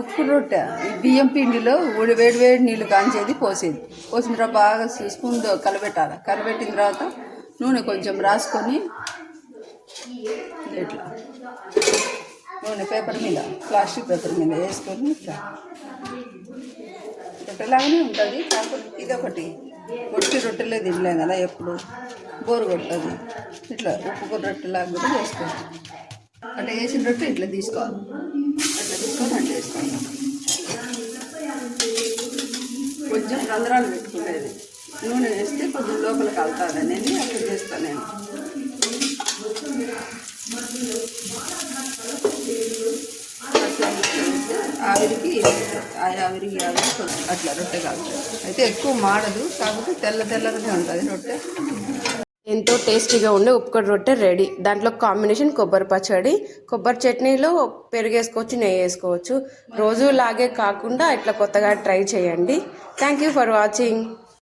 ఉప్పు రొట్టె ఈ బియ్యం పిండిలో వేడి వేడి నీళ్ళు కాంచేది పోసేది. పోసిన తర్వాత బాగా స్పూన్తో కలబెట్టాలి. కలబెట్టిన తర్వాత నూనె కొంచెం రాసుకొని ఇట్లా నూనె పేపర్ మీద, ప్లాస్టిక్ పేపర్ మీద వేసుకొని ఇట్లా రొట్టెలాగానే ఉంటుంది. కాకపోతే ఇదొకటి ఒట్టి రొట్టెలే తినలేం కదా, ఎప్పుడు బోరు కొడుతుంది. ఇట్లా ఉప్పు రొట్టెలాగా కూడా చేసుకోవచ్చు. అట్లా వేసిన రొట్టె ఇట్లా తీసుకోవాలి. అట్లా తీసుకొని అట్లా వేసుకోవాలి. కొంచెం రంధ్రాలు పెట్టుకునేది, నూనె వేస్తే కొంచెం లోపల కలుతుంది అనేది అట్లా చేస్తాను నేను. ఆవిరికి కొంచెం అట్లా రొట్టె కాలుతుంది. అయితే ఎక్కువ మాడదు, కాకపోతే తెల్లగా ఉంటుంది రొట్టె. ఎంతో టేస్టీగా ఉండే ఉప్పుకూర రొట్టె రెడీ. దాంట్లో కాంబినేషన్ కొబ్బరి పచ్చడి, కొబ్బరి చట్నీలో పెరుగు వేసుకోవచ్చు, నెయ్యి వేసుకోవచ్చు. రోజు లాగే కాకుండా ఇట్లా కొత్తగా ట్రై చేయండి. Thank you for watching.